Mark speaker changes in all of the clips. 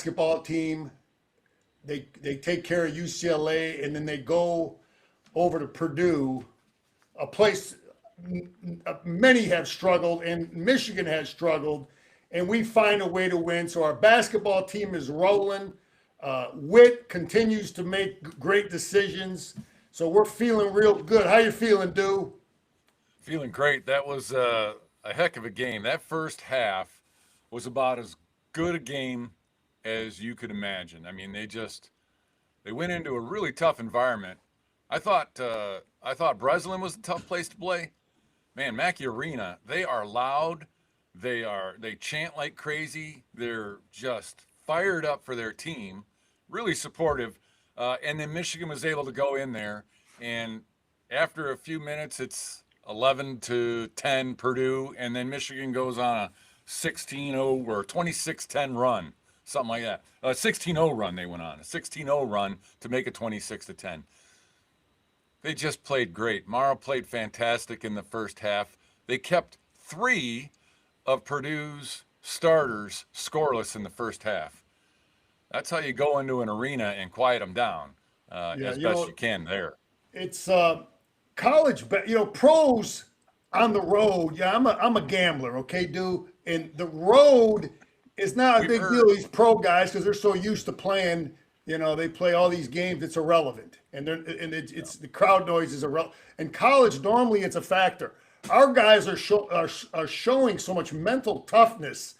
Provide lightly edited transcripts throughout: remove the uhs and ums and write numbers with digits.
Speaker 1: basketball team. They take care of UCLA, and then they go over to Purdue, a place many have struggled, and Michigan has struggled, and we find a way to win. So our basketball team is rolling. Witt continues to make great decisions. So we're feeling real good. How you feeling, Du?
Speaker 2: Feeling great. That was a heck of a game. That first half was about as good a game as you could imagine. I mean, they went into a really tough environment. I thought Breslin was a tough place to play. Man, Mackey Arena, they are loud. They chant like crazy. They're just fired up for their team, really supportive. And then Michigan was able to go in there, and after a few minutes, it's 11-10 Purdue, and then Michigan goes on a 16-0 or 26-10 run, something like that. A 16-0 run they went on, a 16-0 run to make it 26-10. They just played great. Morrow played fantastic in the first half. They kept 3 of Purdue's starters scoreless in the first half. That's how you go into an arena and quiet them down as best you can there.
Speaker 1: It's college, pros on the road. Yeah, I'm a gambler, okay, dude. And the road is not a big deal. These pro guys, because they're so used to playing. They play all these games. It's irrelevant, and it's the crowd noise is irrelevant. In college, normally it's a factor. Our guys are showing so much mental toughness.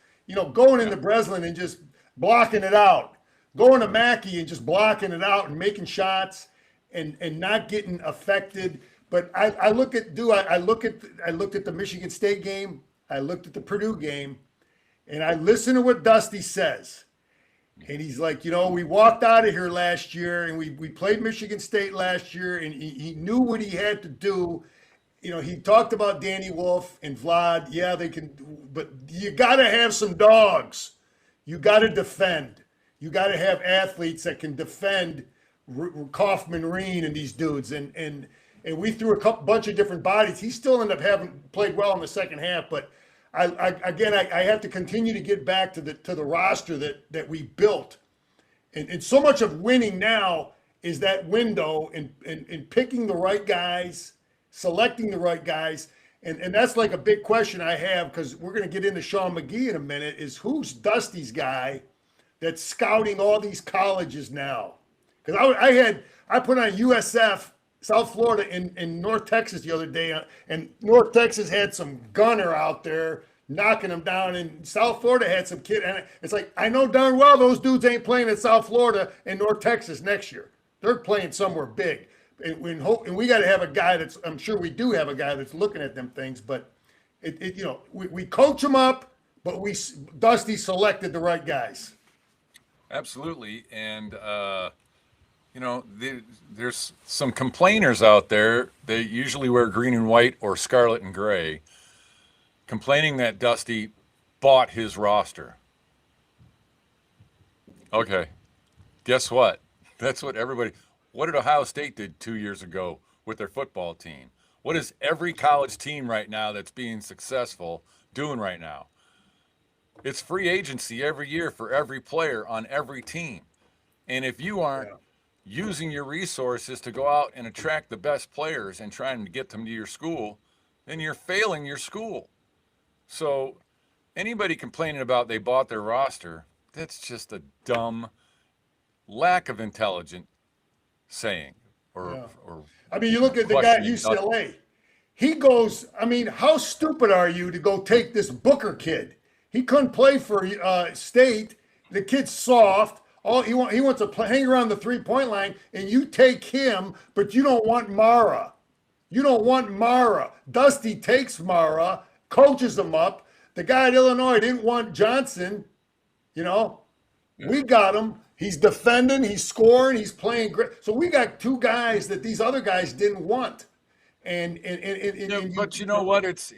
Speaker 1: Going into Breslin and just blocking it out, going to Mackey and just blocking it out and making shots and not getting affected. But I looked at the Michigan State game, I looked at the Purdue game, and I listened to what Dusty says. And he's like, we walked out of here last year, and we played Michigan State last year, and he knew what he had to do. He talked about Danny Wolf and Vlad. Yeah, they can, but you got to have some dogs. You got to defend. You got to have athletes that can defend Kaufman, Reen, and these dudes. And we threw a bunch of different bodies. He still ended up having played well in the second half, but I have to continue to get back to the roster that we built, and so much of winning now is that window and picking the right guys, selecting the right guys, and that's like a big question I have, because we're going to get into Sean McGee in a minute. Is who's Dusty's guy that's scouting all these colleges now? Because I put on USF South Florida in North Texas the other day, and North Texas had some gunner out there knocking them down, and South Florida had some kid. And it's like, I know darn well those dudes ain't playing at South Florida and North Texas next year. They're playing somewhere big, and we got to have a guy that's. I'm sure we do have a guy that's looking at them things, but we coach them up, but Dusty selected the right guys.
Speaker 2: Absolutely, and. There's some complainers out there. They usually wear green and white or scarlet and gray, complaining that Dusty bought his roster. Okay, guess what? That's what did Ohio State did 2 years ago with their football team? What is every college team right now that's being successful doing right now? It's free agency every year for every player on every team. And if you aren't using your resources to go out and attract the best players and trying to get them to your school, then you're failing your school. So anybody complaining about they bought their roster, that's just a dumb lack of intelligent saying.
Speaker 1: You look at the guy at UCLA. He goes, how stupid are you to go take this Booker kid? He couldn't play for State. The kid's soft. He wants to hang around the 3-point line, and you take him, but you don't want Mara. You don't want Mara. Dusty takes Mara, coaches him up. The guy at Illinois didn't want Johnson. We got him. He's defending, he's scoring, he's playing great. So we got 2 guys that these other guys didn't want.
Speaker 2: But you know what? It's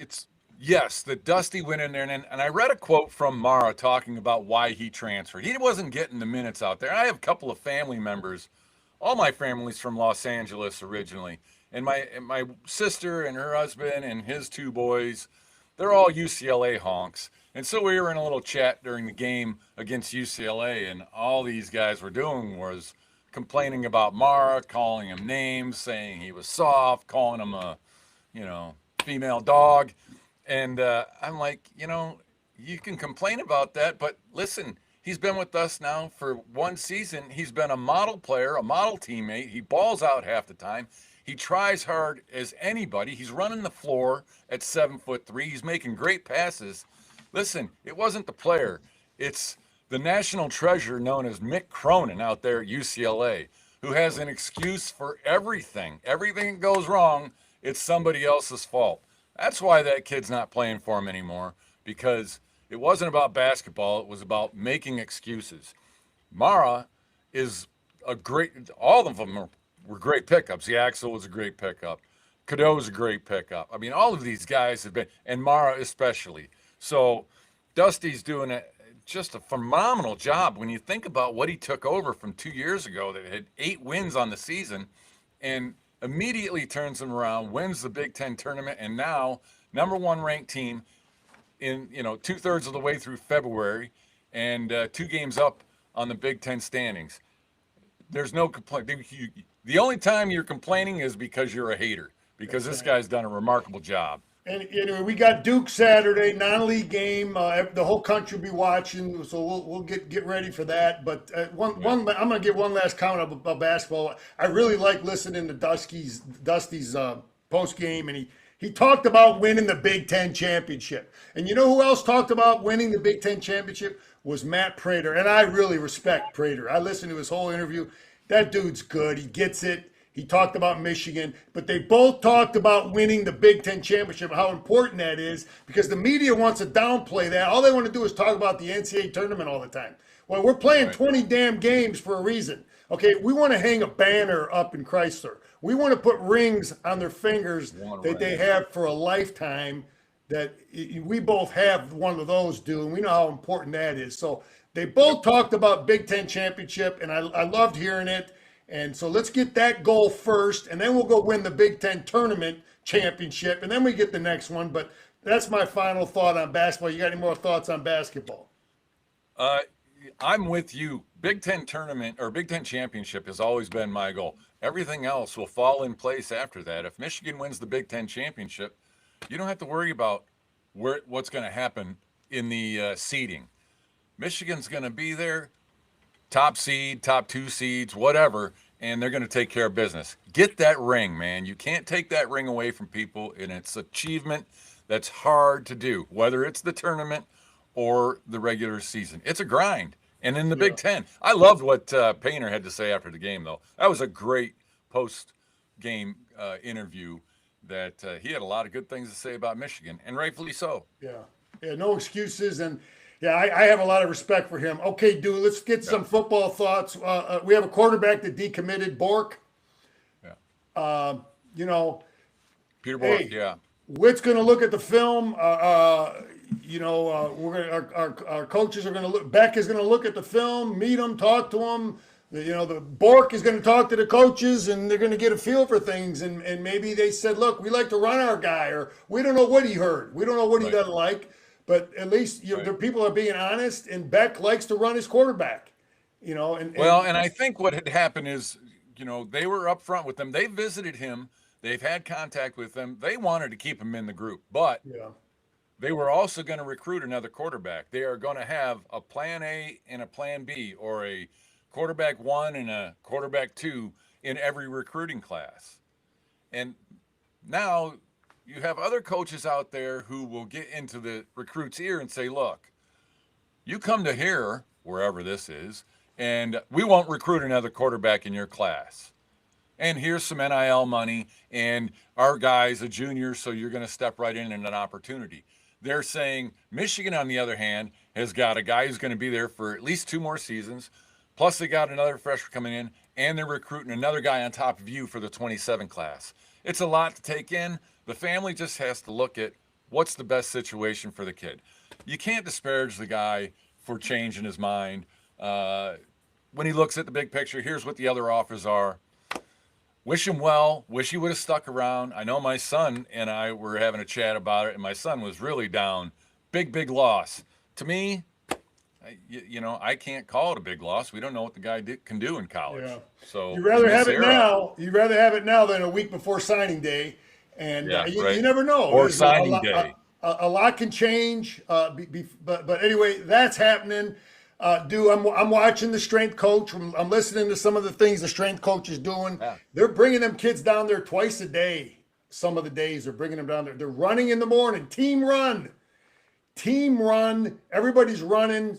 Speaker 2: yes, the Dusty went in there, and I read a quote from Mara talking about why he transferred. He wasn't getting the minutes out there. I have a couple of family members. All my family's from Los Angeles originally, and my sister and her husband and his 2 boys, they're all UCLA honks. And so we were in a little chat during the game against UCLA, and all these guys were doing was complaining about Mara, calling him names, saying he was soft, calling him a, female dog. And I'm like, you can complain about that, but listen, he's been with us now for one season. He's been a model player, a model teammate. He balls out half the time. He tries hard as anybody. He's running the floor at 7'3". He's making great passes. Listen, it wasn't the player. It's the national treasure known as Mick Cronin out there at UCLA, who has an excuse for everything. Everything that goes wrong, it's somebody else's fault. That's why that kid's not playing for him anymore, because it wasn't about basketball. It was about making excuses. Mara is all of them were great pickups. The Axel was a great pickup. Cadeau was a great pickup. I mean, all of these guys have been, and Mara especially. So Dusty's doing just a phenomenal job when you think about what he took over from 2 years ago that had 8 wins on the season, and immediately turns them around, wins the Big Ten tournament, and now number 1 ranked team in 2/3 of the way through February, and 2 games up on the Big Ten standings. There's no complaint. The only time you're complaining is because you're a hater, because this guy's done a remarkable job.
Speaker 1: And anyway, we got Duke Saturday, non-league game. The whole country will be watching, so we'll get ready for that. But I'm going to give one last comment about basketball. I really like listening to Dusty's post game, and he talked about winning the Big Ten championship. And you know who else talked about winning the Big Ten championship? Was Matt Prater. And I really respect Prater. I listened to his whole interview. That dude's good. He gets it. He talked about Michigan, but they both talked about winning the Big Ten championship, how important that is, because the media wants to downplay that. All they want to do is talk about the NCAA tournament all the time. Well, we're playing 20 damn games for a reason. Okay, we want to hang a banner up in Chrysler. We want to put rings on their fingers that they have for a lifetime, that we both have one of those, dude, and we know how important that is. So they both talked about Big Ten championship, and I loved hearing it. And so let's get that goal first, and then we'll go win the Big Ten tournament championship, and then we get the next one. But that's my final thought on basketball. You got any more thoughts on basketball?
Speaker 2: I'm with you. Big Ten tournament or Big Ten championship has always been my goal. Everything else will fall in place after that. If Michigan wins the Big Ten championship, you don't have to worry about what's going to happen in the seeding. Michigan's going to be there, top seed, top 2 seeds, whatever, and they're going to take care of business. Get that ring, man. You can't take that ring away from people, and it's an achievement that's hard to do, whether it's the tournament or the regular season. It's a grind. And in the Big Ten, I loved what Painter had to say after the game, though. That was a great post-game interview that he had a lot of good things to say about Michigan, and rightfully so.
Speaker 1: Yeah, no excuses. And yeah, I have a lot of respect for him. Okay, dude, let's get some football thoughts. We have a quarterback that decommitted, Bork.
Speaker 2: Yeah. Peter Bork, yeah.
Speaker 1: Witt's going to look at the film. Our coaches are going to look. Beck is going to look at the film, meet them, talk to them. The Bork is going to talk to the coaches, and they're going to get a feel for things. And maybe they said, look, we like to run our guy, or we don't know what he heard. We don't know what he doesn't like. But at least the people are being honest, and Beck likes to run his quarterback. And
Speaker 2: I think what had happened is, they were up front with them. They visited him. They've had contact with them. They wanted to keep him in the group, but they were also going to recruit another quarterback. They are going to have a plan A and a plan B, or a quarterback 1 and a quarterback 2 in every recruiting class. And now you have other coaches out there who will get into the recruit's ear and say, look, you come to here, wherever this is, and we won't recruit another quarterback in your class. And here's some NIL money, and our guy's a junior, so you're going to step right in an opportunity. They're saying Michigan, on the other hand, has got a guy who's going to be there for at least 2 more seasons, plus they got another freshman coming in, and they're recruiting another guy on top of you for the 27 class. It's a lot to take in. The family just has to look at what's the best situation for the kid. You can't disparage the guy for changing his mind. When he looks at the big picture, here's what the other offers are. Wish him well. Wish he would have stuck around. I know my son and I were having a chat about it, and my son was really down big loss. To me, I can't call it a big loss. We don't know what the guy can do in college.
Speaker 1: Yeah.
Speaker 2: So
Speaker 1: You'd rather
Speaker 2: in this
Speaker 1: have it
Speaker 2: era,
Speaker 1: now. You'd rather have it now than a week before signing day, and
Speaker 2: yeah,
Speaker 1: you
Speaker 2: right.
Speaker 1: never know.
Speaker 2: Or
Speaker 1: There's a
Speaker 2: signing
Speaker 1: lot,
Speaker 2: day.
Speaker 1: a lot can change. But anyway, that's happening. Dude, I'm watching the strength coach. I'm listening to some of the things the strength coach is doing.
Speaker 2: Yeah.
Speaker 1: They're bringing them kids down there twice a day. Some of the days they're bringing them down there. They're running in the morning. Team run. Everybody's running.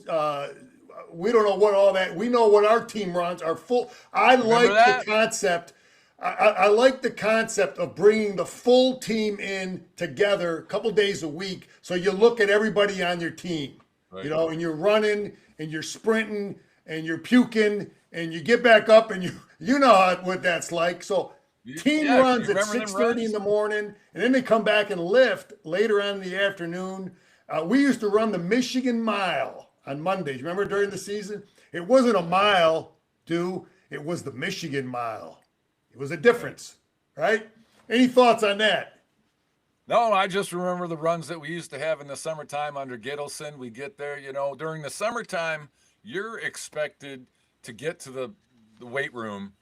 Speaker 1: We don't know what all that. We know what our team runs are full. I
Speaker 2: Remember
Speaker 1: like
Speaker 2: that?
Speaker 1: the concept. I like the concept of bringing the full team in together a couple days a week. So you look at everybody on your team,
Speaker 2: Right.
Speaker 1: and you're running and you're sprinting and you're puking and you get back up and you know what that's like. So team
Speaker 2: Yeah,
Speaker 1: runs
Speaker 2: you
Speaker 1: at
Speaker 2: remember them
Speaker 1: 6:30 in
Speaker 2: runs?
Speaker 1: the morning, and then they come back and lift later on in the afternoon. We used to run the Michigan Mile on Mondays. Remember during the season? It wasn't a mile, it was the Michigan Mile. It was a difference, right? Any thoughts on that?
Speaker 2: No, I just remember the runs that we used to have in the summertime under Gittleson. We get there, during the summertime, you're expected to get to the weight room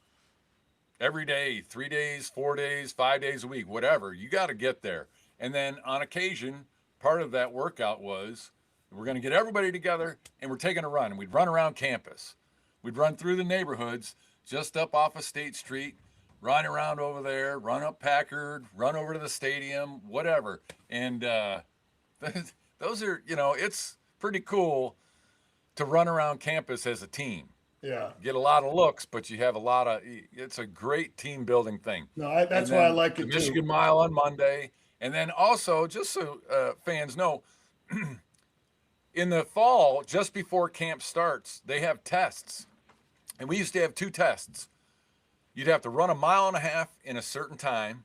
Speaker 2: every day, 3 days, 4 days, 5 days a week, whatever. You got to get there. And then on occasion, part of that workout was we're going to get everybody together and we're taking a run. And we'd run around campus. We'd run through the neighborhoods just up off of State Street, run around over there, run up Packard, run over to the stadium, whatever. And those are, it's pretty cool to run around campus as a team.
Speaker 1: Yeah.
Speaker 2: Get a lot of looks, but you have it's a great team building thing.
Speaker 1: No, that's why I like it
Speaker 2: the
Speaker 1: too.
Speaker 2: Michigan Mile on Monday. And then also, just so fans know, in the fall, just before camp starts, they have tests. And we used to have 2 tests. You'd have to run a mile and a half in a certain time.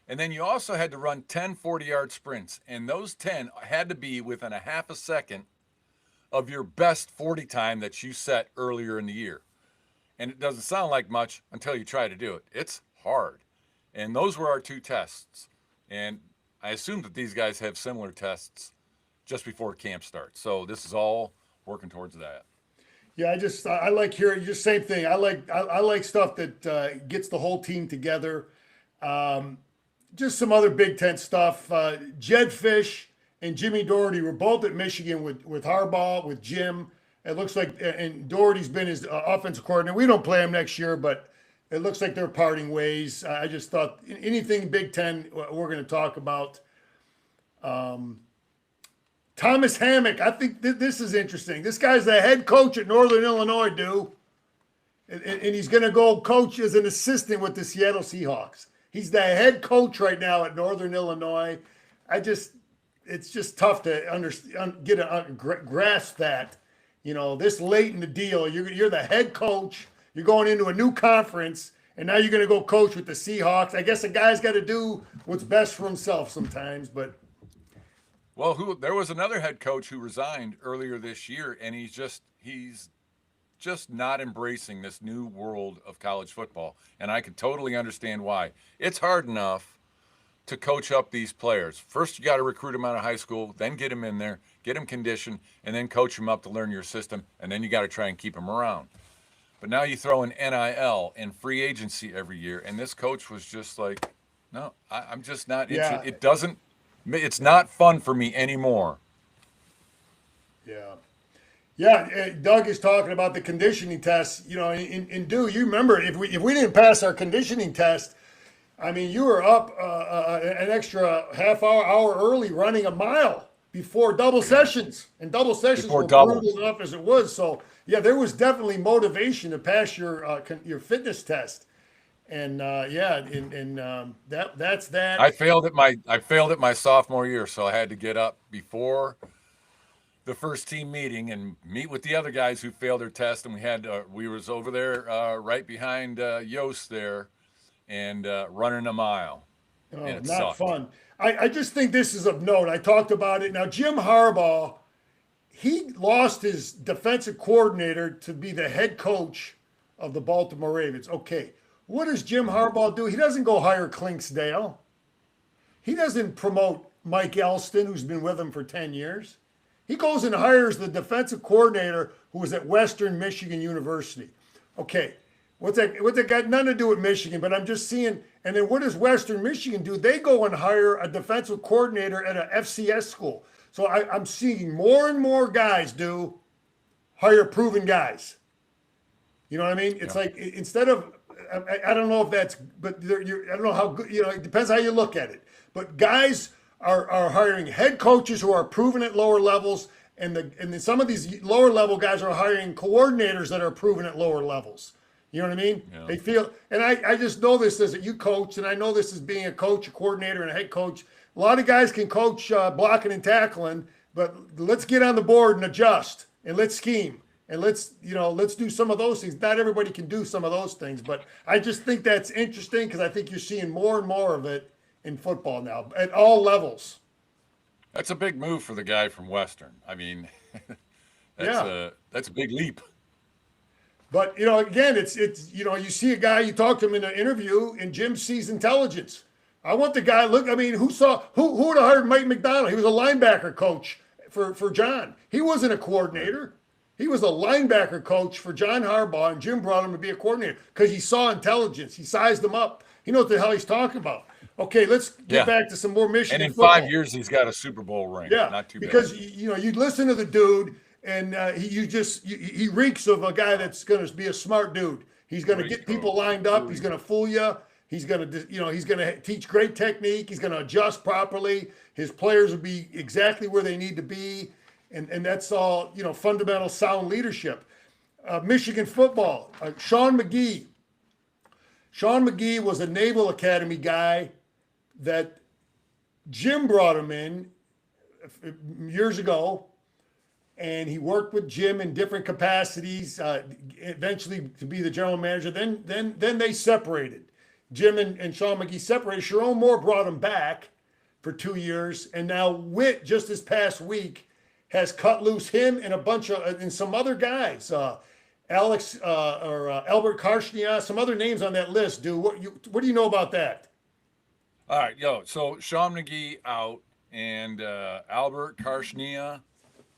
Speaker 2: And then you also had to run 10 40-yard sprints. And those 10 had to be within a half a second of your best 40 time that you set earlier in the year. And it doesn't sound like much until you try to do it. It's hard. And those were our 2 tests. And I assume that these guys have similar tests just before camp starts. So this is all working towards that.
Speaker 1: Yeah, I like hearing just same thing. I like stuff that gets the whole team together. Just some other Big Ten stuff. Jed Fish and Jimmy Doherty were both at Michigan with Harbaugh, with Jim. It looks like, and Doherty's been his offensive coordinator. We don't play him next year, but it looks like they're parting ways. I just thought anything Big Ten we're going to talk about. Thomas Hammock, I think this is interesting. This guy's the head coach at Northern Illinois, and he's going to go coach as an assistant with the Seattle Seahawks. He's the head coach right now at Northern Illinois. It's just tough to grasp that. This late in the deal, you're the head coach. You're going into a new conference, and now you're going to go coach with the Seahawks. I guess a guy's got to do what's best for himself sometimes, but.
Speaker 2: Well, there was another head coach who resigned earlier this year, and he's just not embracing this new world of college football. And I can totally understand why. It's hard enough to coach up these players. First, you got to recruit them out of high school, then get them in there, get them conditioned, and then coach them up to learn your system, and then you got to try and keep them around. But now you throw in NIL and free agency every year, and this coach was just like, no, I'm just not interested. It's not fun for me anymore.
Speaker 1: Yeah. Doug is talking about the conditioning test. In Dew, you remember if we didn't pass our conditioning test, I mean, you were up an extra half hour early running a mile before double sessions, and double sessions were brutal enough as it was. So yeah, there was definitely motivation to pass your fitness test. And that's that.
Speaker 2: I failed at my sophomore year, so I had to get up before the first team meeting and meet with the other guys who failed their test. And we was over there right behind Yost there, and running a mile.
Speaker 1: Oh,
Speaker 2: and it
Speaker 1: not
Speaker 2: sucked.
Speaker 1: fun. I just think this is of note. I talked about it. Now Jim Harbaugh, he lost his defensive coordinator to be the head coach of the Baltimore Ravens. Okay. What does Jim Harbaugh do? He doesn't go hire Clinksdale. He doesn't promote Mike Elston, who's been with him for 10 years. He goes and hires the defensive coordinator who was at Western Michigan University. Okay, what's that got nothing to do with Michigan, but I'm just seeing, and then what does Western Michigan do? They go and hire a defensive coordinator at a FCS school. So I'm seeing more and more guys hire proven guys. You know what I mean? It's like, instead of, I don't know if that's, but I don't know how good, it depends how you look at it. But guys are hiring head coaches who are proven at lower levels, and then some of these lower level guys are hiring coordinators that are proven at lower levels. You know what I mean? Yeah. They feel, and I just know this as you coach, and I know this as being a coach, a coordinator, and a head coach. A lot of guys can coach blocking and tackling, but let's get on the board and adjust, and let's scheme. And let's do some of those things. Not everybody can do some of those things, but I just think that's interesting because I think you're seeing more and more of it in football now at all levels.
Speaker 2: That's a big move for the guy from Western. I mean, that's a big leap.
Speaker 1: But again, it's you see a guy, you talk to him in an interview, and Jim sees intelligence. I want the guy. Look, I mean, who would have hired Mike McDonald? He was a linebacker coach for John. He wasn't a coordinator. He was a linebacker coach for John Harbaugh, and Jim brought him to be a coordinator because he saw intelligence. He sized him up. He knows what the hell he's talking about. Okay, let's get back to some more Michigan
Speaker 2: And in
Speaker 1: football.
Speaker 2: 5 years, he's got a Super Bowl ring.
Speaker 1: Yeah,
Speaker 2: not too bad.
Speaker 1: Because you listen to the dude, and he reeks of a guy that's going to be a smart dude. He's going to get people lined up. He's going to fool you. He's going to teach great technique. He's going to adjust properly. His players will be exactly where they need to be. And that's all, fundamental sound leadership. Michigan football, Sean McGee. Sean McGee was a Naval Academy guy that Jim brought him in years ago, and he worked with Jim in different capacities, eventually to be the general manager. Then they separated. Jim and Sean McGee separated. Sharon Moore brought him back for 2 years, and now Witt, just this past week, has cut loose him and a bunch of and some other guys, Albert Karshnia, some other names on that list. Dude, what do you know about that?
Speaker 2: All right, so Sean McGee out, and Albert Karshnia,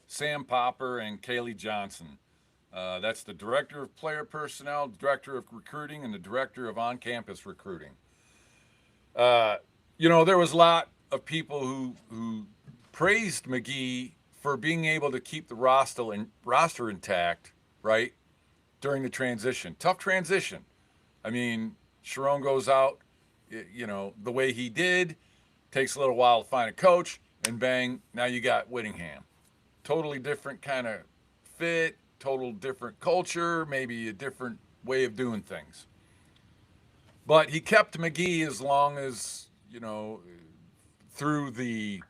Speaker 2: Sam Popper, and Kaylee Johnson. That's the director of player personnel, director of recruiting, and the director of on-campus recruiting. There was a lot of people who praised McGee for being able to keep the roster intact, right, during the transition. Tough transition. I mean, Sharon goes out, the way he did, takes a little while to find a coach, and bang, now you got Whittingham. Totally different kind of fit, total different culture, maybe a different way of doing things. But he kept McGee as long as, through the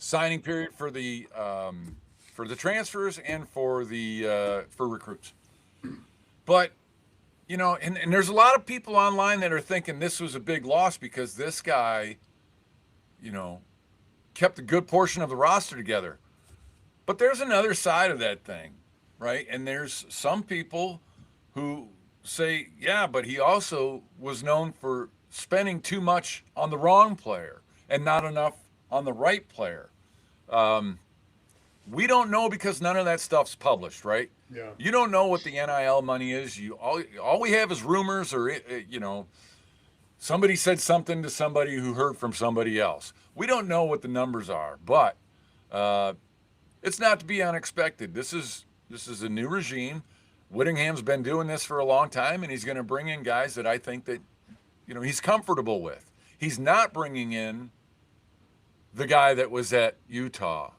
Speaker 2: signing period for the transfers and for recruits. But and there's a lot of people online that are thinking this was a big loss because this guy kept a good portion of the roster together. But there's another side of that thing, right? And there's some people who say, yeah, but he also was known for spending too much on the wrong player and not enough on the right player. We don't know because none of that stuff's published, right?
Speaker 1: Yeah.
Speaker 2: You don't know what the NIL money is. All we have is rumors, or somebody said something to somebody who heard from somebody else. We don't know what the numbers are, but it's not to be unexpected. This is a new regime. Whittingham's been doing this for a long time, and he's going to bring in guys that I think that he's comfortable with. He's not bringing in the guy that was at Utah,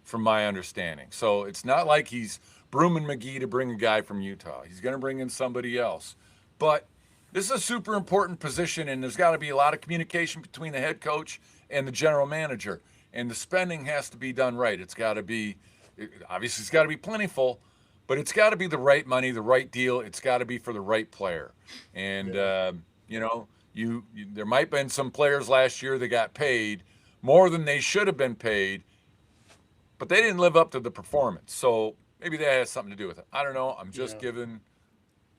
Speaker 2: from my understanding. So it's not like he's brooming McGee to bring a guy from Utah. He's going to bring in somebody else. But this is a super important position, and there's got to be a lot of communication between the head coach and the general manager. And the spending has to be done right. It's got to be, obviously it's got to be plentiful, but it's got to be the right money, the right deal. It's got to be for the right player. And, there might have been some players last year that got paid more than they should have been paid, but they didn't live up to the performance. So maybe that has something to do with it. I don't know. I'm just giving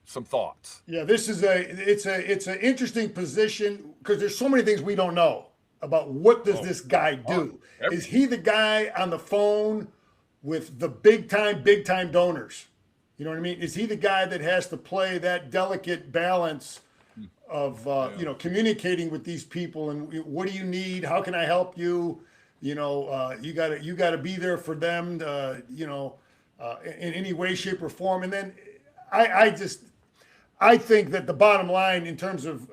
Speaker 2: some thoughts.
Speaker 1: Yeah, this is it's an interesting position because there's so many things we don't know. about what does this guy do? Is he the guy on the phone with the big time donors? You know what I mean? Is he the guy that has to play that delicate balance of communicating with these people and what do you need? How can I help you? You gotta be there for them. In any way, shape, or form. And then I think that the bottom line in terms of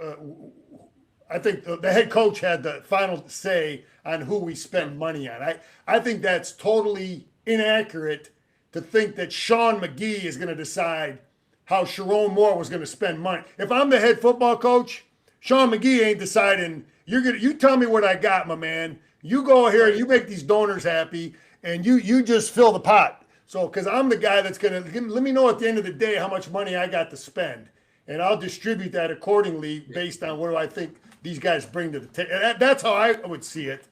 Speaker 1: I think the head coach had the final say on who we spend money on. I think that's totally inaccurate to think that Sean McGee is going to decide how Sharon Moore was going to spend money. If I'm the head football coach, Sean McGee ain't deciding. You tell me what I got, my man. You go here and you make these donors happy, and you just fill the pot. So, because I'm the guy that's going to let me know at the end of the day how much money I got to spend, and I'll distribute that accordingly based on what do I think these guys bring to the table. That's how I would see it.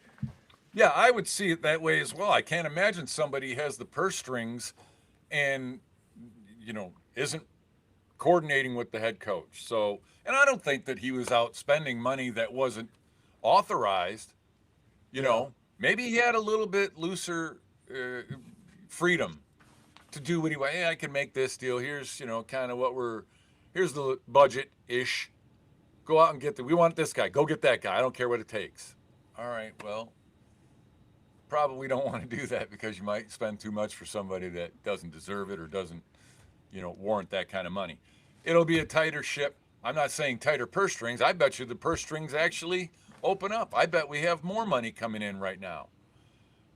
Speaker 2: Yeah, I would see it that way as well. I can't imagine somebody has the purse strings and, isn't coordinating with the head coach. So, and I don't think that he was out spending money that wasn't authorized. Maybe he had a little bit looser freedom to do what he wanted. Hey, I can make this deal. Here's, kind of here's the budget-ish. Go out and we want this guy. Go get that guy. I don't care what it takes. All right, well, probably don't want to do that because you might spend too much for somebody that doesn't deserve it or doesn't, warrant that kind of money. It'll be a tighter ship. I'm not saying tighter purse strings. I bet you the purse strings actually open up. I bet we have more money coming in right now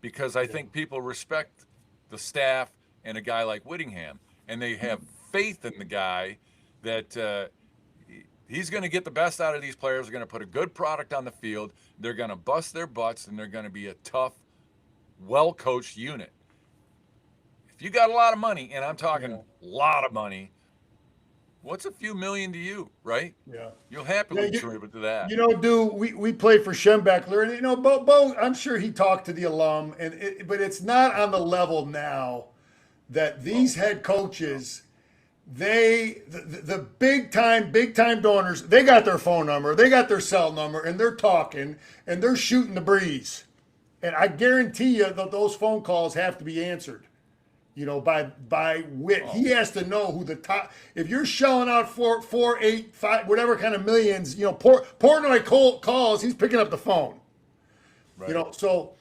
Speaker 2: because I think people respect the staff and a guy like Whittingham, and they have faith in the guy that he's going to get the best out of these players. They're going to put a good product on the field. They're going to bust their butts, and they're going to be a tough, well-coached unit. If you got a lot of money, and I'm talking a lot of money, what's a few million to you, right?
Speaker 1: Yeah.
Speaker 2: You'll happily contribute to that.
Speaker 1: We play for Schembechler, and Bo, I'm sure he talked to the alum, but it's not on the level now that these head coaches, the big time donors, they got their phone number, they got their cell number, and they're talking and they're shooting the breeze. And I guarantee you that those phone calls have to be answered. By Whit. He has to know who the top. If you're shelling out 4, 8, 5, whatever kind of millions, Portnoy calls, he's picking up the phone. Right. So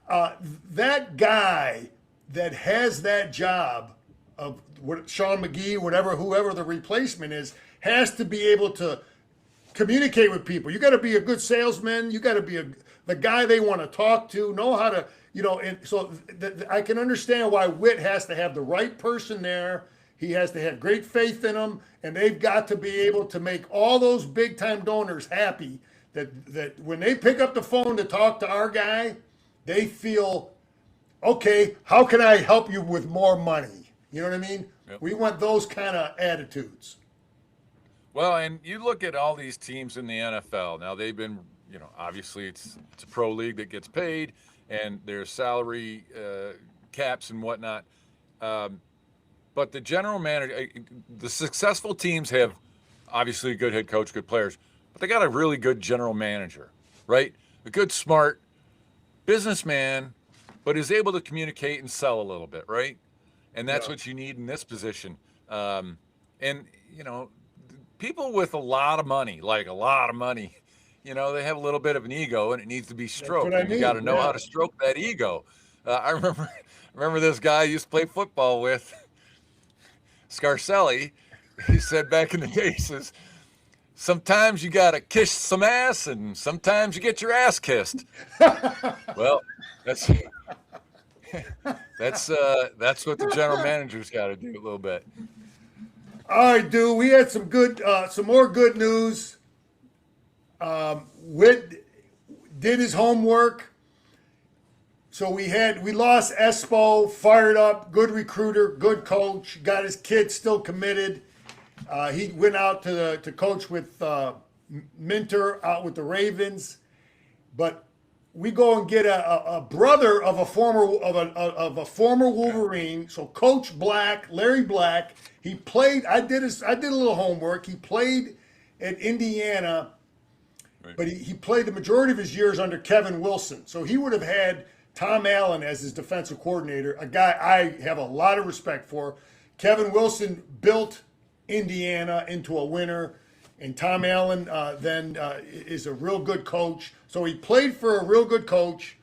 Speaker 1: that guy that has that job of Sean McGee, whoever the replacement is, has to be able to communicate with people. You got to be a good salesman. You got to be the guy they want to talk to. Know how to. And so I can understand why Whit has to have the right person there. He has to have great faith in them, and they've got to be able to make all those big-time donors happy that when they pick up the phone to talk to our guy, they feel, okay, how can I help you with more money? You know what I mean? Yep. We want those kind of attitudes.
Speaker 2: Well, and you look at all these teams in the NFL. Now, they've been, obviously it's a pro league that gets paid, and there's salary caps and whatnot. But the general manager, the successful teams have obviously a good head coach, good players, but they got a really good general manager, right? A good, smart businessman, but is able to communicate and sell a little bit, right? And that's what you need in this position. And, people with a lot of money, they have a little bit of an ego, and it needs to be stroked. And you got to know how to stroke that ego. I remember this guy I used to play football with, Scarcelli. He said back in the day, he says, sometimes you got to kiss some ass, and sometimes you get your ass kissed. Well, that's what the general manager's got to do a little bit.
Speaker 1: All right, dude. We had some more good news. Whit did his homework. So we lost Espo, fired up, good recruiter, good coach, got his kids still committed. He went out to coach with Minter out with the Ravens, but we go and get a brother of a former Wolverine. So Coach Black, Larry Black, he played. I did a little homework. He played at Indiana.
Speaker 2: Right.
Speaker 1: but he played the majority of his years under Kevin Wilson. So he would have had Tom Allen as his defensive coordinator, a guy I have a lot of respect for. Kevin Wilson built Indiana into a winner, and Tom Allen then is a real good coach. So he played for a real good coach,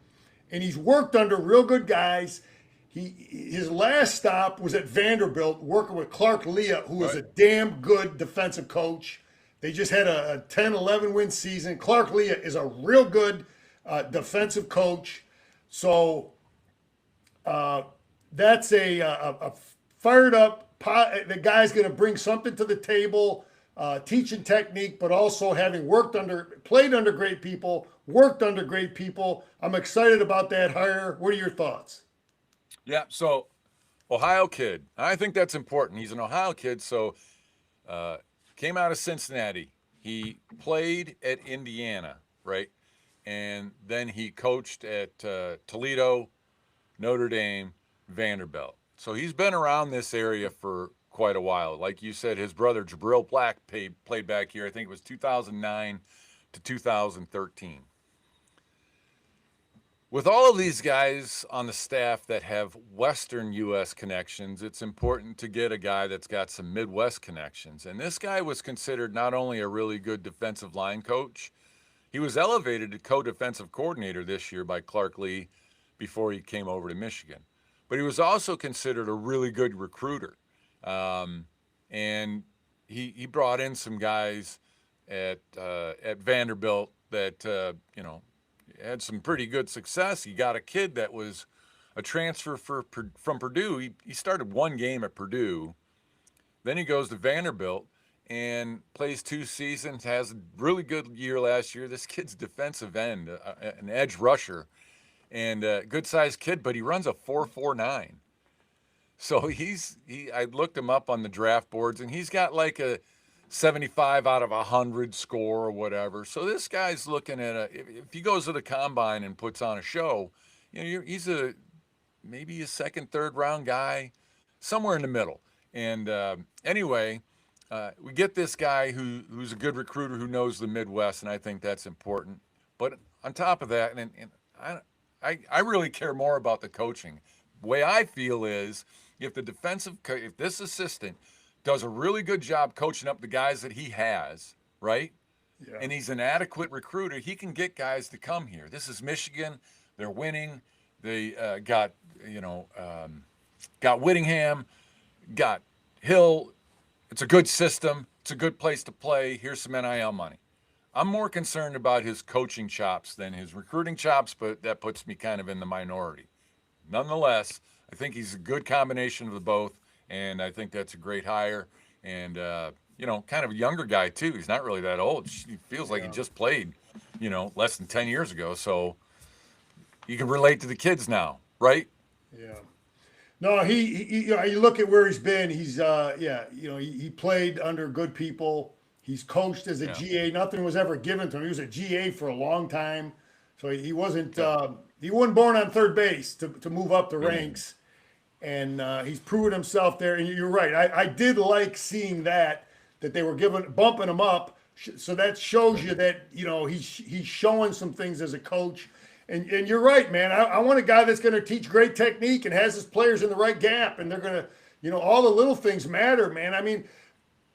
Speaker 1: and he's worked under real good guys. His last stop was at Vanderbilt, working with Clark Lea, who was a damn good defensive coach. They just had a 10-11 win season. Clark Lea is a real good defensive coach. So that's a fired up. The guy's going to bring something to the table, teaching technique, but also having played under great people, worked under great people. I'm excited about that hire. What are your thoughts?
Speaker 2: Yeah, so Ohio kid. I think that's important. He's an Ohio kid, so came out of Cincinnati. He played at Indiana, right? And then he coached at Toledo, Notre Dame, Vanderbilt. So he's been around this area for quite a while. Like you said, his brother Jabril Black played back here. I think it was 2009 to 2013. With all of these guys on the staff that have Western U.S. connections, it's important to get a guy that's got some Midwest connections. And this guy was considered not only a really good defensive line coach, he was elevated to co-defensive coordinator this year by Clark Lea before he came over to Michigan. But he was also considered a really good recruiter. And he brought in some guys at Vanderbilt that, had some pretty good success. He got a kid that was a transfer from Purdue. He started one game at Purdue. Then he goes to Vanderbilt and plays 2 seasons, has a really good year last year. This kid's defensive end, an edge rusher, and a good-sized kid, but he runs a 4.49. So I looked him up on the draft boards, and he's got like a 75 out of 100 score or whatever. So this guy's looking at if he goes to the combine and puts on a show, he's maybe a second, third round guy, somewhere in the middle. And anyway, we get this guy who's a good recruiter who knows the Midwest, and I think that's important. But on top of that, and I really care more about the coaching. The way I feel is if this assistant does a really good job coaching up the guys that he has, right? Yeah. And he's an adequate recruiter, he can get guys to come here. This is Michigan. They're winning. They got Whittingham, got Hill. It's a good system. It's a good place to play. Here's some NIL money. I'm more concerned about his coaching chops than his recruiting chops, but that puts me kind of in the minority. Nonetheless, I think he's a good combination of the both, and I think that's a great hire. And, kind of a younger guy, too. He's not really that old. He feels like he just played, less than 10 years ago. So you can relate to the kids now, right?
Speaker 1: Yeah. No, you look at where he's been. He's, he played under good people. He's coached as a GA. Nothing was ever given to him. He was a GA for a long time. So he wasn't born on third base to move up the ranks. And he's proven himself there. And you're right. I did like seeing that they were bumping him up. So that shows you that, he's showing some things as a coach. And you're right, man. I want a guy that's going to teach great technique and has his players in the right gap. And they're going to, all the little things matter, man. I mean,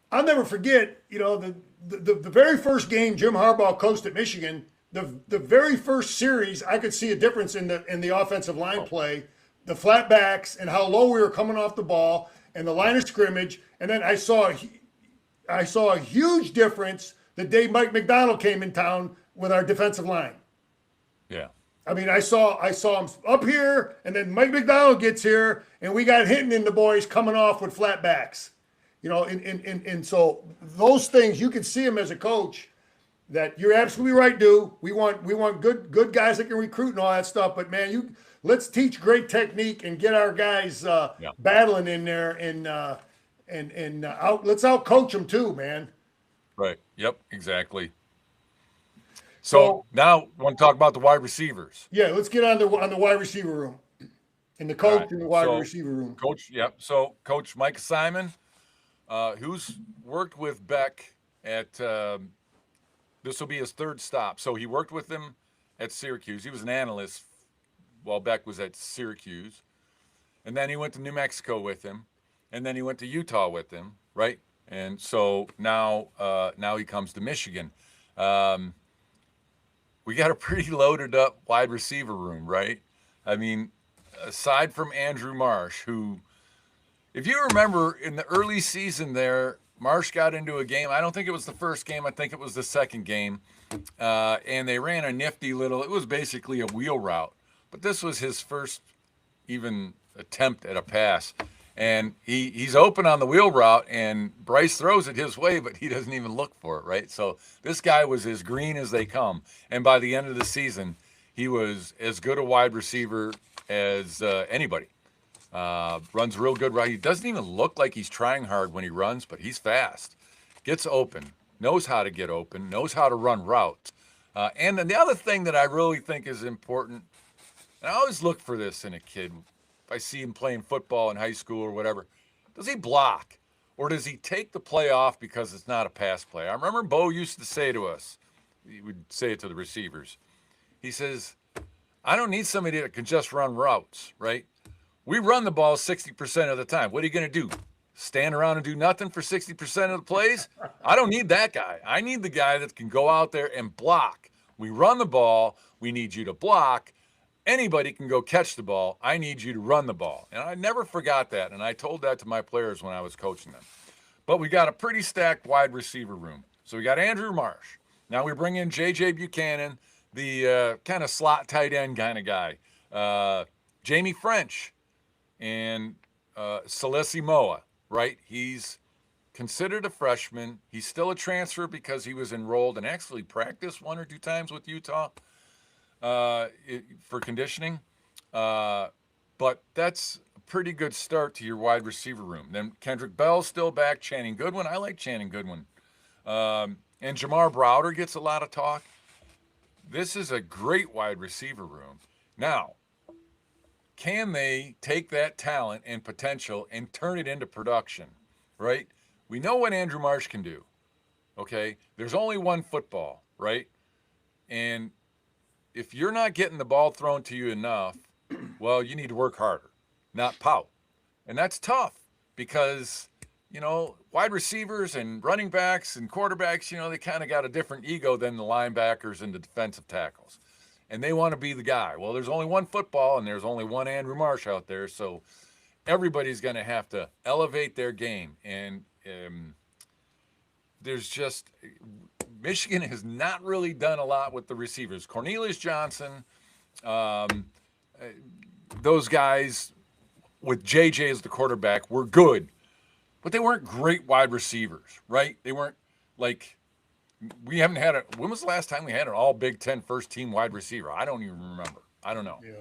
Speaker 1: I'll never forget, the very first game Jim Harbaugh coached at Michigan, the very first series, I could see a difference in the offensive line play, the flat backs and how low we were coming off the ball and the line of scrimmage. And then I saw a huge difference the day Mike McDonald came in town with our defensive line.
Speaker 2: Yeah.
Speaker 1: I mean, I saw him up here, and then Mike McDonald gets here, and we got Hinton and the boys coming off with flat backs. And so those things, you can see them as a coach, that you're absolutely right, Dew. We want good guys that can recruit and all that stuff. But man, let's teach great technique and get our guys battling in there let's out coach them too, man.
Speaker 2: Right. Yep. Exactly. So now I want to talk about the wide receivers.
Speaker 1: Yeah, let's get on the wide receiver room and the coach in the wide receiver room.
Speaker 2: Coach. Yep. So Coach Mike Simon, who's worked with Beck at the This will be his third stop. So he worked with him at Syracuse. He was an analyst while Beck was at Syracuse. And then he went to New Mexico with him. And then he went to Utah with him, right? And so now he comes to Michigan. We got a pretty loaded up wide receiver room, right? I mean, aside from Andrew Marsh, who, if you remember in the early season there, Marsh got into a game. I don't think it was the first game. I think it was the second game. And they ran a nifty little, it was basically a wheel route. But this was his first even attempt at a pass. And he's open on the wheel route, and Bryce throws it his way, but he doesn't even look for it, right? So this guy was as green as they come. And by the end of the season, he was as good a wide receiver as anybody. Runs real good, right? He doesn't even look like he's trying hard when he runs, but he's fast. Gets open, knows how to get open, knows how to run routes. And then the other thing that I really think is important, and I always look for this in a kid, if I see him playing football in high school or whatever, does he block? Or does he take the play off because it's not a pass play? I remember Bo used to say to us, he would say it to the receivers. He says, I don't need somebody that can just run routes, right? We run the ball 60% of the time. What are you going to do? Stand around and do nothing for 60% of the plays? I don't need that guy. I need the guy that can go out there and block. We run the ball. We need you to block. Anybody can go catch the ball. I need you to run the ball. And I never forgot that. And I told that to my players when I was coaching them. But we got a pretty stacked wide receiver room. So we got Andrew Marsh. Now we bring in J.J. Buchanan, the kind of slot tight end kind of guy. Jamie French and Salesi Moa, right? He's considered a freshman. He's still a transfer because he was enrolled and actually practiced 1 or 2 times with Utah. For conditioning, but that's a pretty good start to your wide receiver room. Then Kendrick Bell's still back. Channing Goodwin, I like Channing Goodwin, and Jamar Browder gets a lot of talk. This is a great wide receiver room. Now, can they take that talent and potential and turn it into production? Right? We know what Andrew Marsh can do. Okay, there's only one football, right? And if you're not getting the ball thrown to you enough, well, you need to work harder, not pout. And that's tough because, wide receivers and running backs and quarterbacks, they kind of got a different ego than the linebackers and the defensive tackles. And they want to be the guy. Well, there's only one football and there's only one Andrew Marsh out there. So everybody's going to have to elevate their game. And there's just... Michigan has not really done a lot with the receivers. Cornelius Johnson, those guys with JJ as the quarterback were good, but they weren't great wide receivers, right? They weren't like, we haven't had when was the last time we had an all Big Ten first team wide receiver? I don't even remember. I don't know. Yeah.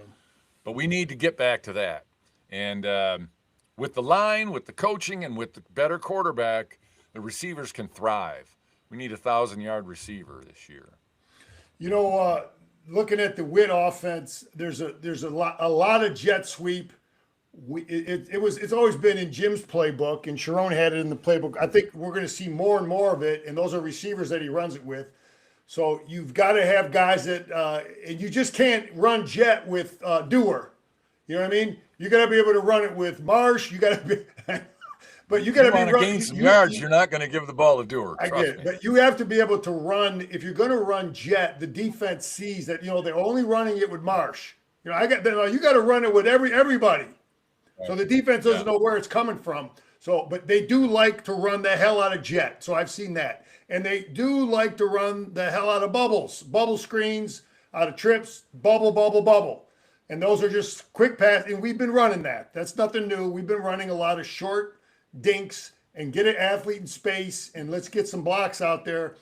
Speaker 2: But we need to get back to that. And with the line, with the coaching, and with the better quarterback, the receivers can thrive. We need a 1,000-yard receiver this year.
Speaker 1: Looking at the Witt offense, there's a lot of jet sweep. It's always been in Jim's playbook, and Sharon had it in the playbook. I think we're going to see more and more of it, and those are receivers that he runs it with. So you've got to have guys that, and you just can't run jet with Dewar. You know what I mean? You got to be able to run it with Marsh. You got to be. But you got to be running.
Speaker 2: Gain some yards. You're not going to give the ball to Dewar.
Speaker 1: I get it, but you have to be able to run. If you're going to run jet, the defense sees that they're only running it with Marsh. You got to run it with everybody. Right. So the defense doesn't know where it's coming from. So, but they do like to run the hell out of jet. So I've seen that, and they do like to run the hell out of bubble screens, out of trips, bubble. And those are just quick pass. And we've been running that. That's nothing new. We've been running a lot of short dinks and get an athlete in space, and let's get some blocks out there.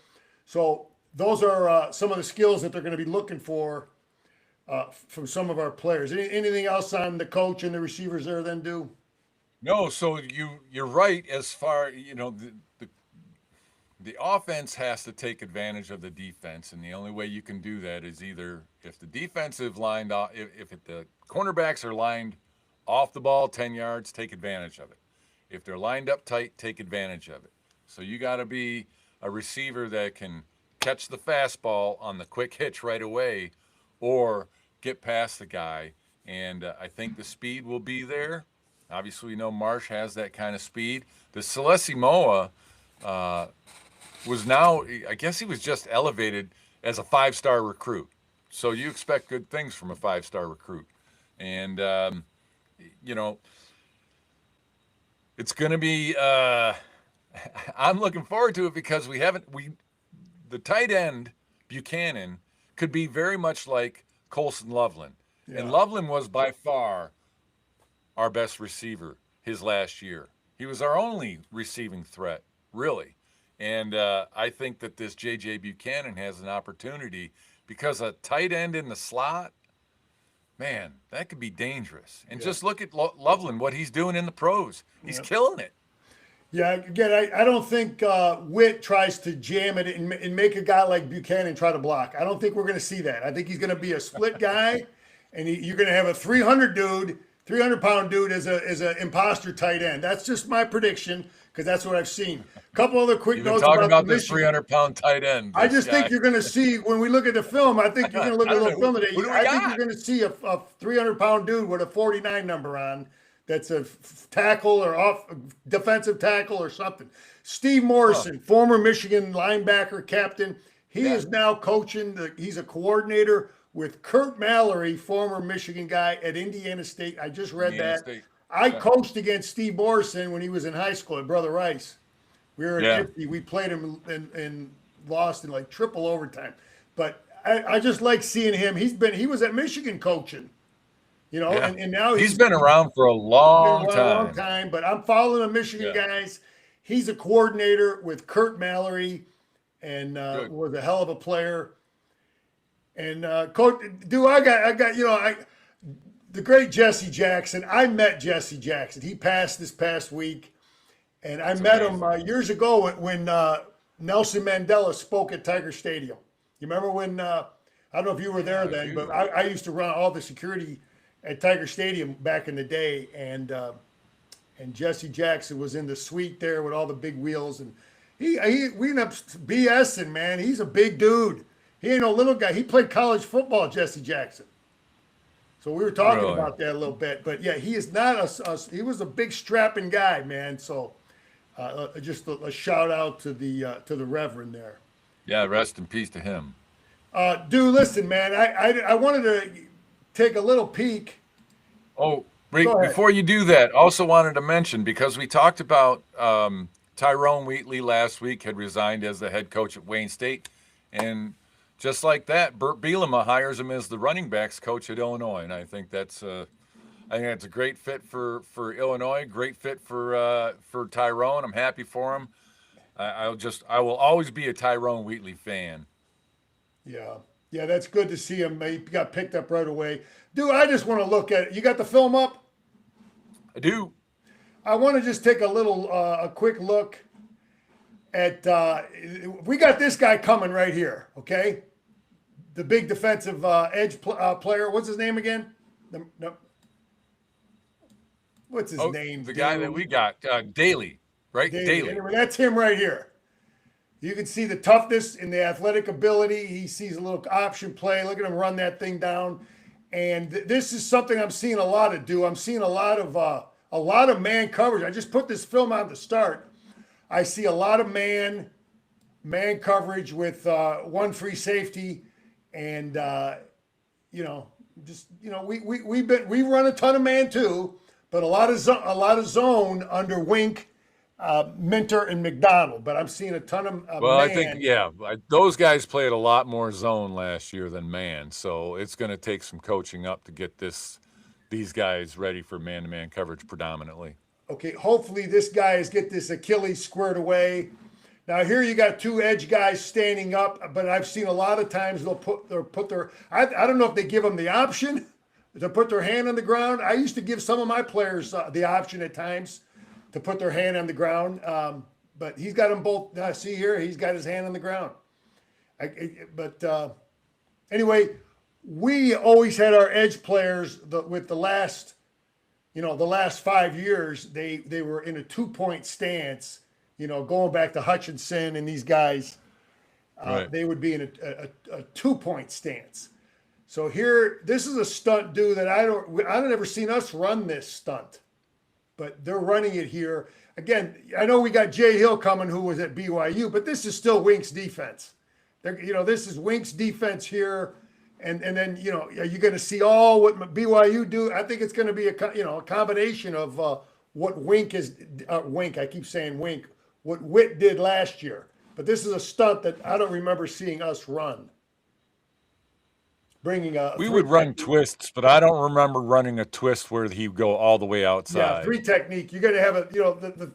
Speaker 1: So those are some of the skills that they're going to be looking for from some of our players. Anything else on the coach and the receivers there then do?
Speaker 2: No, so you're right as far, the offense has to take advantage of the defense, and the only way you can do that is either if the defensive lined off, if the cornerbacks are lined off the ball 10 yards, take advantage of it. If they're lined up tight, take advantage of it. So you got to be a receiver that can catch the fastball on the quick hitch right away or get past the guy. And I think the speed will be there. Obviously, we know Marsh has that kind of speed. The Celesi Moa was now, I guess he was just elevated as a 5-star recruit. So you expect good things from a 5-star recruit. And, you know, it's going to be, I'm looking forward to it because the tight end, Buchanan, could be very much like Colson Loveland. Yeah. And Loveland was by far our best receiver his last year. He was our only receiving threat, really. And I think that this J.J. Buchanan has an opportunity because a tight end in the slot, man, that could be dangerous. And just look at Loveland, what he's doing in the pros. He's killing it.
Speaker 1: Yeah, again, I don't think Witt tries to jam it and make a guy like Buchanan try to block. I don't think we're going to see that. I think he's going to be a split guy, and you're going to have a 300-pound dude as an imposter tight end. That's just my prediction because that's what I've seen. A couple other quick
Speaker 2: You've
Speaker 1: notes
Speaker 2: been talking about
Speaker 1: this
Speaker 2: 300-pound tight end.
Speaker 1: I just think you're going to see, when we look at the film, I think you're going to look at the film today. I think you're going to see a 300-pound dude with a 49 number on. That's a tackle or off defensive tackle or something. Steve Morrison, former Michigan linebacker captain. He is now coaching. He's a coordinator with Kurt Mallory, former Michigan guy at Indiana State. I just read that. I coached against Steve Morrison when he was in high school at Brother Rice. We were at Ip. We played him and lost in like triple overtime. But I just like seeing him. He was at Michigan coaching. You know, and now
Speaker 2: he's been around for a long time.
Speaker 1: But I'm following the Michigan guys. He's a coordinator with Kurt Mallory, and was a hell of a player. And coach, I got the great Jesse Jackson. I met Jesse Jackson. He passed this past week, and I met him years ago when Nelson Mandela spoke at Tiger Stadium. You remember when? I don't know if you were there then, but I used to run all the security at Tiger Stadium back in the day, and Jesse Jackson was in the suite there with all the big wheels, and we ended up BSing, man. He's a big dude. He ain't no little guy. He played college football, Jesse Jackson. So we were talking about that a little bit, but yeah, he is not he was a big strapping guy, man. So just a shout out to the Reverend there.
Speaker 2: Yeah, rest in peace to him.
Speaker 1: Dude, listen, man, I wanted to take a little peek.
Speaker 2: Oh, before you do that, also wanted to mention, because we talked about Tyrone Wheatley last week had resigned as the head coach at Wayne State. And just like that, Burt Bielema hires him as the running backs coach at Illinois. And I think that's a great fit for Illinois, great fit for Tyrone. I'm happy for him. I will always be a Tyrone Wheatley fan.
Speaker 1: Yeah, that's good to see him. He got picked up right away. Dude, I just want to look at it. You got the film up?
Speaker 2: I do.
Speaker 1: I want to just take a quick look at, we got this guy coming right here, okay? The big defensive edge player. What's his name again? What's his name?
Speaker 2: The guy that we got, Daly, right? Daly.
Speaker 1: Anyway, that's him right here. You can see the toughness and the athletic ability. He sees a little option play. Look at him run that thing down. And this is something I'm seeing a lot of do. I'm seeing a lot of man coverage. I just put this film on to start. I see a lot of man coverage with one free safety, and we run a ton of man too, but a lot of zone under Wink, Minter, and McDonald. But I'm seeing a ton of man.
Speaker 2: I think those guys played a lot more zone last year than man, so it's going to take some coaching up to get these guys ready for man-to-man coverage predominantly.
Speaker 1: Okay, hopefully this guys get this Achilles squared away. Now here you got two edge guys standing up, but I've seen a lot of times they'll put their I don't know if they give them the option to put their hand on the ground. I used to give some of my players the option at times to put their hand on the ground, but he's got them both. See here, he's got his hand on the ground. Anyway, we always had our edge players with the last 5 years, they were in a 2-point stance, going back to Hutchinson and these guys.
Speaker 2: Right.
Speaker 1: They would be in a 2-point stance. So here, this is a stunt, dude, that I've never seen us run this stunt, but they're running it here. Again, I know we got Jay Hill coming, who was at BYU, but this is still Wink's defense. This is Wink's defense here. And then, are you going to see all what BYU do? I think it's going to be a combination of what Wink is, Wink, I keep saying Wink, what Witt did last year. But this is a stunt that I don't remember seeing us run.
Speaker 2: We would run twists, but I don't remember running a twist where he'd go all the way outside.
Speaker 1: Yeah, 3 technique. You got to have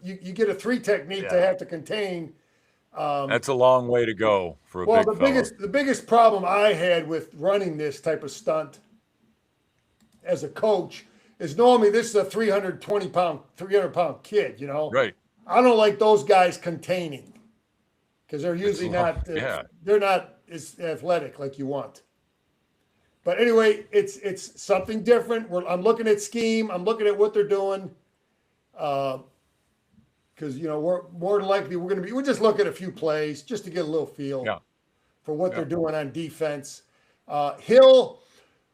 Speaker 1: you get a 3 technique to have to contain.
Speaker 2: That's a long way to go for a big fella.
Speaker 1: The biggest problem I had with running this type of stunt as a coach is normally this is a 300-pound kid,
Speaker 2: Right.
Speaker 1: I don't like those guys containing because they're usually they're not as athletic like you want. But anyway, it's something different. I'm looking at scheme. I'm looking at what they're doing. Because we're more than likely we'll just look at a few plays just to get a little feel for what they're doing on defense. Hill,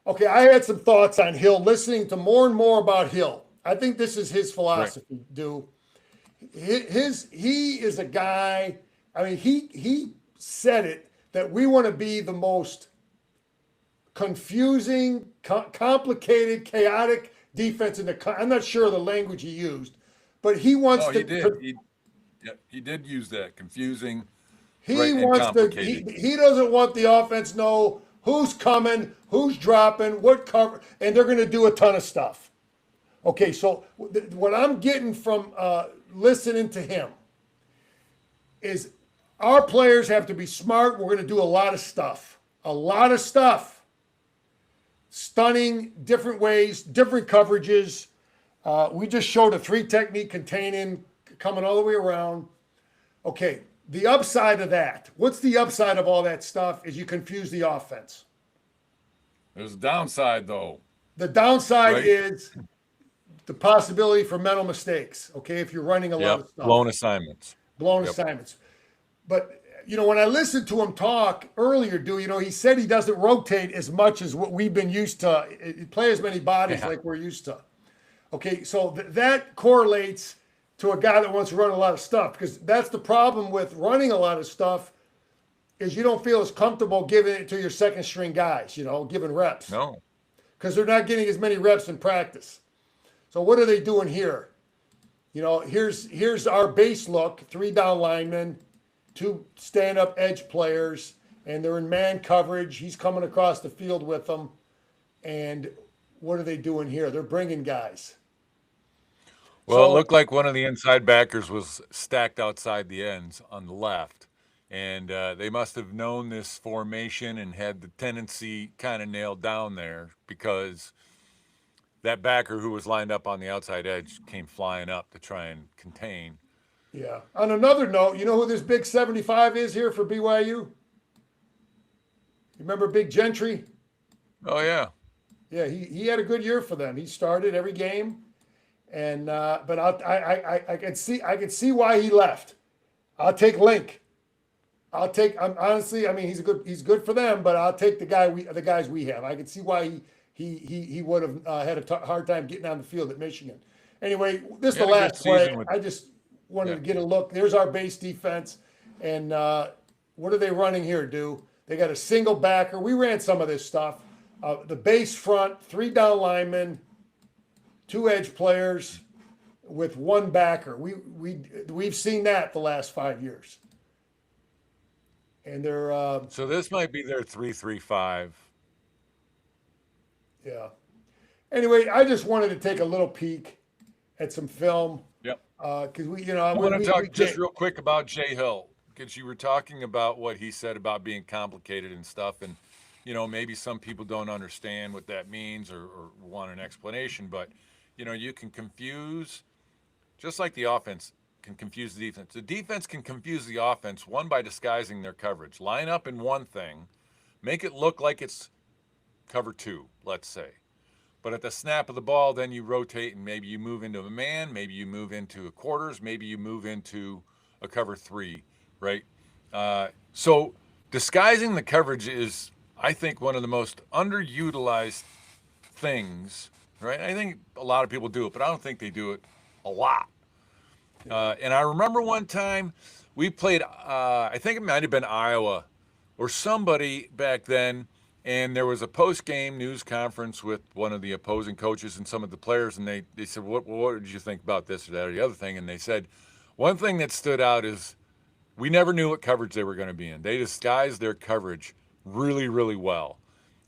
Speaker 1: okay, I had some thoughts on Hill. Listening to more and more about Hill, I think this is his philosophy. He is a guy. I mean, he said it that we want to be the most confusing, complicated, chaotic defense in the. I'm not sure of the language he used, but he wants to.
Speaker 2: He did use that confusing.
Speaker 1: He wants to. He doesn't want the offense know who's coming, who's dropping, what cover, and they're going to do a ton of stuff. Okay, so what I'm getting from listening to him is our players have to be smart. We're going to do a lot of stuff. Stunning, different ways, different coverages. We just showed a 3 technique containing, coming all the way around. Okay, the upside of that, what's the upside of all that stuff is you confuse the offense.
Speaker 2: There's a downside, though.
Speaker 1: The downside is the possibility for mental mistakes, okay, if you're running a lot of stuff.
Speaker 2: Blown assignments.
Speaker 1: But, when I listened to him talk earlier, he said he doesn't rotate as much as what we've been used to, play as many bodies like we're used to. Okay, so that correlates to a guy that wants to run a lot of stuff, because that's the problem with running a lot of stuff is you don't feel as comfortable giving it to your second string guys, giving reps.
Speaker 2: No.
Speaker 1: Because they're not getting as many reps in practice. So what are they doing here? Here's our base look, 3 down linemen, 2 stand-up edge players, and they're in man coverage. He's coming across the field with them. And what are they doing here? They're bringing guys.
Speaker 2: Well, it looked like one of the inside backers was stacked outside the ends on the left. And they must have known this formation and had the tendency kind of nailed down there, because that backer who was lined up on the outside edge came flying up to try and contain.
Speaker 1: Yeah. On another note, you know who this big 75 is here for BYU? You remember Big Gentry?
Speaker 2: Oh, yeah.
Speaker 1: Yeah, he had a good year for them. He started every game. And but I can see why he left. I'll take Link. Honestly, I mean, he's good for them, but I'll take the guys we have. I can see why he would have had a hard time getting on the field at Michigan. Anyway, this is the last play. I just wanted to get a look. There's our base defense, and what are they running here? They got a single backer? We ran some of this stuff. The base front, 3 down linemen, 2 edge players with 1 backer. We've seen that the last 5 years. And they're
Speaker 2: so this might be their 3-3-5.
Speaker 1: Yeah. Anyway, I just wanted to take a little peek at some film.
Speaker 2: Yep.
Speaker 1: Because
Speaker 2: I want to talk just real quick about Jay Hill, because you were talking about what he said about being complicated and stuff, and maybe some people don't understand what that means or want an explanation, but you can confuse, just like the offense can confuse the defense. The defense can confuse the offense, one, by disguising their coverage. Line up in one thing, make it look like it's cover 2, let's say. But at the snap of the ball, then you rotate, and maybe you move into a man, maybe you move into a quarters, maybe you move into a cover 3, right? So disguising the coverage is, I think, one of the most underutilized things, right? I think a lot of people do it, but I don't think they do it a lot. And I remember one time we played, I think it might have been Iowa or somebody back then, and there was a post-game news conference with one of the opposing coaches and some of the players, and they said, what did you think about this or that or the other thing? And they said, one thing that stood out is we never knew what coverage they were going to be in. They disguised their coverage really, really well.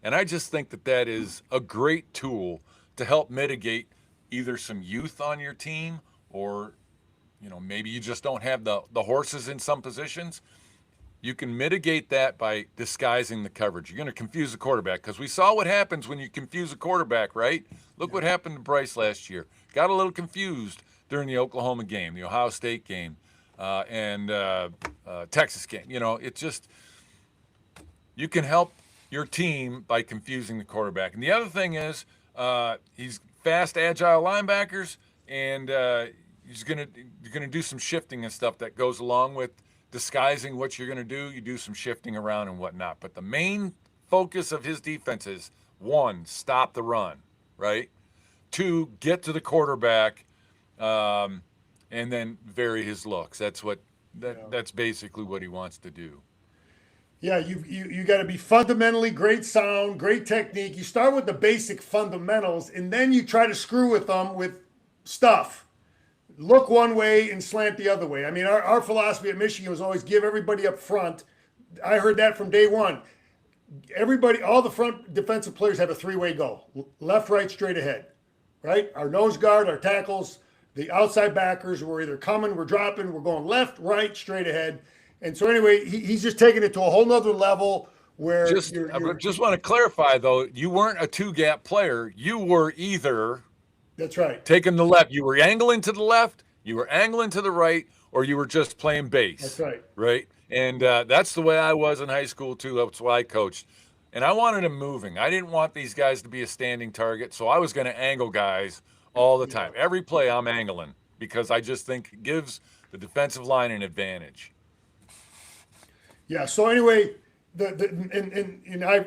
Speaker 2: And I just think that that is a great tool to help mitigate either some youth on your team, or, you know, maybe you just don't have the horses in some positions. You can mitigate that by disguising the coverage. You're going to confuse the quarterback, because we saw what happens when you confuse a quarterback, right? Look what happened to Bryce last year. Got a little confused during the Oklahoma game, the Ohio State game, and Texas game. You know, it just, you can help your team by confusing the quarterback. And the other thing is, he's fast, agile linebackers, and you're gonna do some shifting and stuff that goes along with disguising what you're gonna do. You do some shifting around and whatnot. But the main focus of his defense is, 1, stop the run, right? 2, get to the quarterback, and then vary his looks. That's basically what he wants to do.
Speaker 1: Yeah, you got to be fundamentally great sound, great technique. You start with the basic fundamentals, and then you try to screw with them with stuff. Look one way and slant the other way. I mean, our philosophy at Michigan was always give everybody up front. I heard that from day one. Everybody, all the front defensive players have a 3-way go. Left, right, straight ahead, right? Our nose guard, our tackles, the outside backers, we're either coming, we're dropping, we're going left, right, straight ahead. And so anyway, he's just taking it to a whole nother level where
Speaker 2: I just want to clarify, though, you weren't a 2-gap player. You were either
Speaker 1: that's right,
Speaker 2: taking the left. You were angling to the left, you were angling to the right, or you were just playing base.
Speaker 1: That's right.
Speaker 2: Right? And that's the way I was in high school, too. That's why I coached. And I wanted him moving. I didn't want these guys to be a standing target, so I was going to angle guys all the time. Every play I'm angling, because I just think it gives the defensive line an advantage.
Speaker 1: Yeah. So anyway,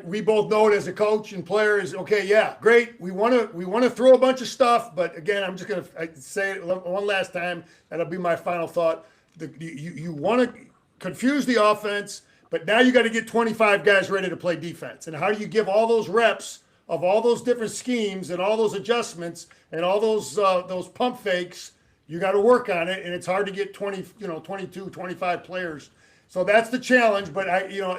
Speaker 1: we both know it as a coach and player is okay. Yeah, great. We want to throw a bunch of stuff, but again, I'm just gonna say it one last time. That'll be my final thought. You want to confuse the offense, but now you got to get 25 guys ready to play defense. And how do you give all those reps of all those different schemes and all those adjustments and all those pump fakes? You got to work on it, and it's hard to get 22, 25 players. So that's the challenge, but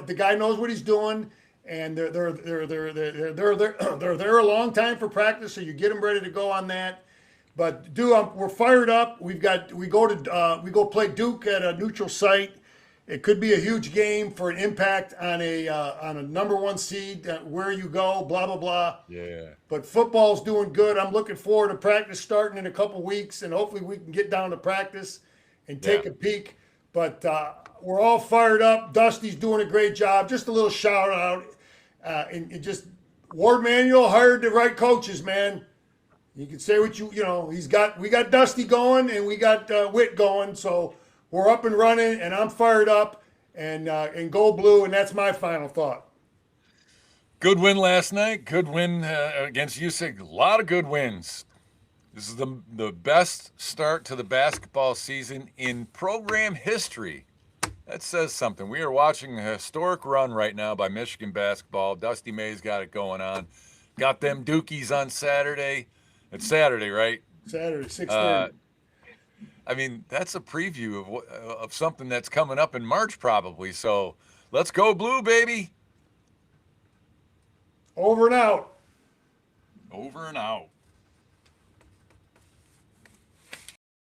Speaker 1: the guy knows what he's doing, and they're there a long time for practice, so you get them ready to go on that. But we're fired up. We go play Duke at a neutral site. It could be a huge game for an impact on a number 1 seed. Where you go, blah blah blah.
Speaker 2: Yeah.
Speaker 1: But football's doing good. I'm looking forward to practice starting in a couple weeks, and hopefully we can get down to practice and take a peek. But we're all fired up. Dusty's doing a great job. Just a little shout out. And just Ward Manuel hired the right coaches, man. You can say what we got Dusty going and we got Witt going. So we're up and running, and I'm fired up and go blue. And that's my final thought.
Speaker 2: Good win last night. Good win against UCLA. A lot of good wins. This is the best start to the basketball season in program history. That says something. We are watching a historic run right now by Michigan basketball. Dusty May's got it going on. Got them Dukies on Saturday. It's Saturday, right?
Speaker 1: Saturday, 6:30.
Speaker 2: I mean, that's a preview of something that's coming up in March probably. So let's go blue, baby.
Speaker 1: Over and out.
Speaker 2: Over and out.